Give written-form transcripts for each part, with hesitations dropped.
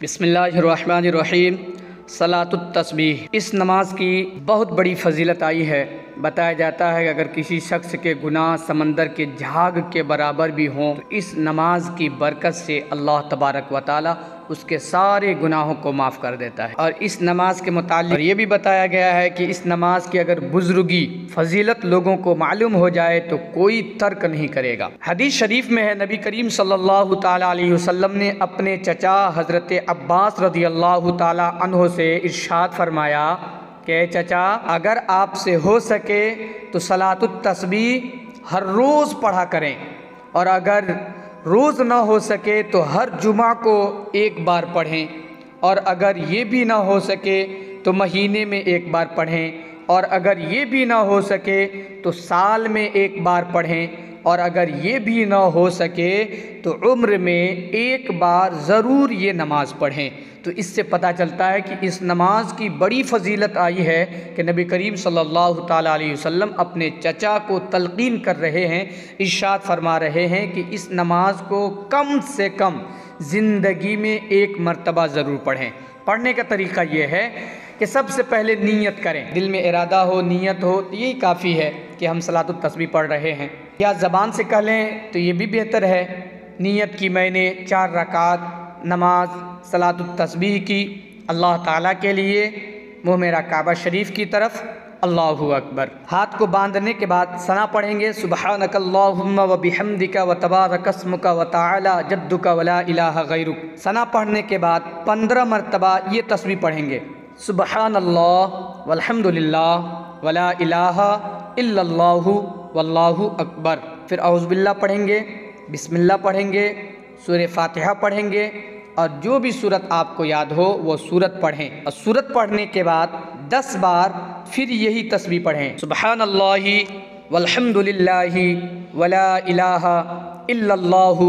बिस्मिल्लाहिर्रहमानिर्रहीम। सलातुत तस्बीह, इस नमाज की बहुत बड़ी फजीलत आई है। बताया जाता है कि अगर किसी शख्स के गुनाह समंदर के झाग के बराबर भी हों तो इस नमाज की बरकत से अल्लाह तबारक व तआला उसके सारे गुनाहों को माफ़ कर देता है। और इस नमाज के मुताल्लिक़ ये भी बताया गया है कि इस नमाज की अगर बुजुर्गी फजीलत लोगों को मालूम हो जाए तो कोई तर्क नहीं करेगा। हदीस शरीफ में है, नबी करीम सल्लल्लाहु ताला अलैहि वसल्लम ने अपने चचा हज़रत अब्बास रज़ियल्लाहु ताला अन्हु से इरशाद फरमाया कि चचा, अगर आपसे हो सके तो सलातुत तस्बीह हर रोज़ पढ़ा करें, और अगर रोज़ ना हो सके तो हर जुमा को एक बार पढ़ें, और अगर ये भी ना हो सके तो महीने में एक बार पढ़ें, और अगर ये भी ना हो सके तो साल में एक बार पढ़ें, और अगर ये भी ना हो सके तो उम्र में एक बार ज़रूर ये नमाज़ पढ़ें। तो इससे पता चलता है कि इस नमाज की बड़ी फजीलत आई है कि नबी करीम सल्लल्लाहु ताला अलैहि वसल्लम अपने चचा को तलकीन कर रहे हैं, इरशाद फरमा रहे हैं कि इस नमाज को कम से कम ज़िंदगी में एक मरतबा ज़रूर पढ़ें। पढ़ने का तरीका ये है कि सबसे पहले नीयत करें, दिल में इरादा हो, नीयत हो, तो यही काफ़ी है कि हम सलातुत तस्बीह पढ़ रहे हैं। या ज़बान से कह लें तो ये भी बेहतर है। नीयत की मैंने 4 रकात नमाज सलातुत तस्बीह की अल्लाह ताला के लिए, मुँह मेरा काबा शरीफ की तरफ, अल्लाहु अकबर। हाथ को बांधने के बाद सना पढ़ेंगे, सुबहानकल्लाहुम्मा व बिहम्दिका व तबारकस्मुका व तआला जद्दुका व ला इलाहा गैरुक। सना पढ़ने के बाद 15 मरतबा ये तस्बीह पढ़ेंगे, सुबहानल्लाह वल्हम्दुलिल्लाह व ला इलाहा इल्लल्लाहु वल्लाहु अकबर। फिर औज़ुबिल्लाह पढ़ेंगे, बिस्मिल्लाह पढ़ेंगे, सूरह फातिहा पढ़ेंगे, और जो भी सूरत आपको याद हो वो सूरत पढ़ें। और सूरत पढ़ने के बाद 10 बार फिर यही तस्बीह पढ़ें, सुबहानल्लाहि वल्हम्दुलिल्लाहि वला इलाहा इल्लल्लाहु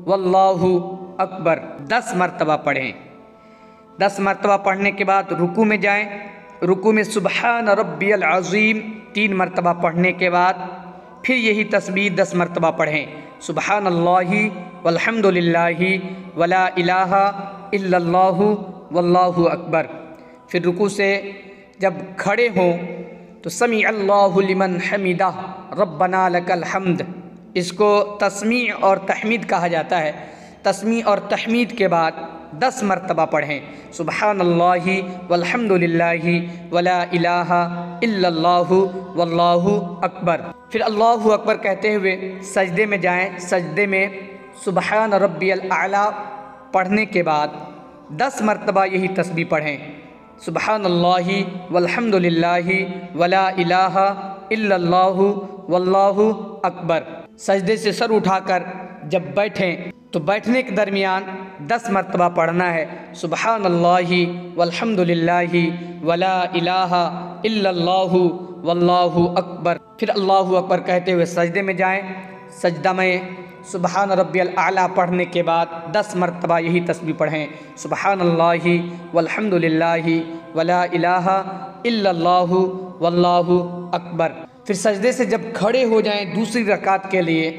वल्लाहु अकबर 10 मरतबा पढ़ें। 10 मरतबा पढ़ने के बाद रुकू में जाएं। रुकू में सुबहान रब्बियल अज़ीम 3 मरतबा पढ़ने के बाद फिर यही तस्बीह 10 मरतबा पढ़ें, सुबहानल्लाहि वल्हम्दुलिल्लाहि वला इलाहा इल्लल्लाहु वल्लाहु अकबर। फिर रुकू से जब खड़े हों तो समी अल्लाहु लिमन हमिदा रब्बना लकल हम्द, इसको तस्मी और तहमीद कहा जाता है। तस्मी और तहमीद के बाद 10 मरतबा पढ़ें, सुबहानल्लाहि वल्हम्दुलिल्लाहि वला इलाहा इल्लल्लाहु वल्लाहु अकबर। फिर अल्लाहु अकबर कहते हुए सजदे में जाएं। सजदे में सुबहान रब्बियल आला पढ़ने के बाद 10 मरतबा यही तस्बीह पढ़ें, सुबहानल्लाहि वल्हम्दुलिल्लाहि वला इलाहा इल्लल्लाहु वल्लाहु अकबर। सजदे से सर उठाकर जब बैठें तो बैठने के दरमियान 10 मरतबा पढ़ना है, सुबहानल्लाहि वल्हम्दुलिल्लाहि वला इलाहा इल्लल्लाहु वल्लाहु अकबर। फिर अल्लाहु अकबर कहते हुए सजदे में जाएं। सजदा में सुबहान रब्बियल आला पढ़ने के बाद 10 मरतबा यही तस्बीह पढ़ें, सुबहानल्लाहि वल्हम्दुलिल्लाहि वला इलाहा इल्लल्लाहु वल्लाहु अकबर। फिर सजदे से जब खड़े हो जाएं दूसरी रकात के लिए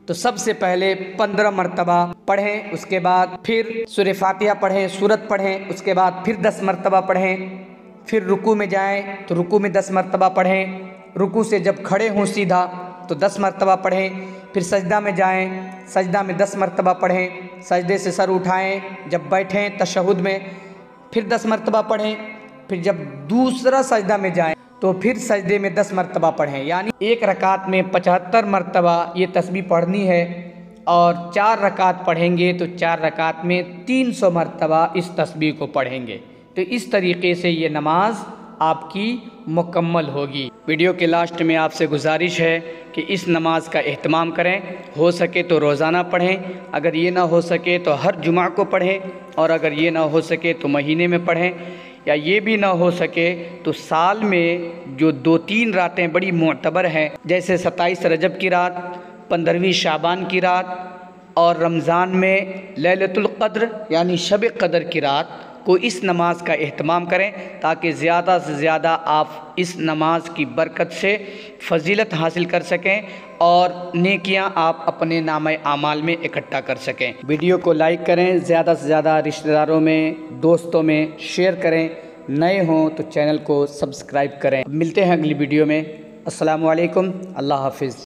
तो सबसे पहले 15 मरतबा पढ़ें, उसके बाद फिर सूरह फातिहा पढ़ें, सूरत पढ़ें, उसके बाद फिर 10 मरतबा पढ़ें। फिर रुकू में जाएं तो रुकू में 10 मरतबा पढ़ें। रुकू से जब खड़े हों सीधा तो 10 मरतबा पढ़ें। फिर सजदा में जाएं, सजदा में 10 मरतबा पढ़ें। सजदे से सर उठाएं, जब बैठें तशहुद में फिर 10 मरतबा पढ़ें। फिर जब दूसरा सजदा में जाएं तो फिर सजदे में 10 मरतबा पढ़ें। यानी एक रकात में 75 मरतबा ये तस्बीह पढ़नी है, और 4 रकात पढ़ेंगे तो 4 रकात में 300 मरतबा इस तस्बीह को पढ़ेंगे। तो इस तरीके से ये नमाज आपकी मुकम्मल होगी। वीडियो के लास्ट में आपसे गुजारिश है कि इस नमाज का एहतमाम करें, हो सके तो रोज़ाना पढ़ें, अगर ये ना हो सके तो हर जुमा को पढ़ें, और अगर ये ना हो सके तो महीने में पढ़ें, या ये भी ना हो सके तो साल में जो 2-3 रातें बड़ी मोतबर हैं, जैसे 27 रजब की रात, 15वीं शाबान की रात, और रमज़ान में लैलतुल क़द्र यानी शब क़द्र की रात, को इस नमाज का एहतमाम करें ताकि ज़्यादा से ज़्यादा आप इस नमाज की बरकत से फजीलत हासिल कर सकें और नेकियां आप अपने नामे आमाल में इकट्ठा कर सकें। वीडियो को लाइक करें, ज़्यादा से ज़्यादा रिश्तेदारों में, दोस्तों में शेयर करें। नए हों तो चैनल को सब्सक्राइब करें। मिलते हैं अगली वीडियो में। अस्सलामु अलैकुम, अल्लाह हाफिज़।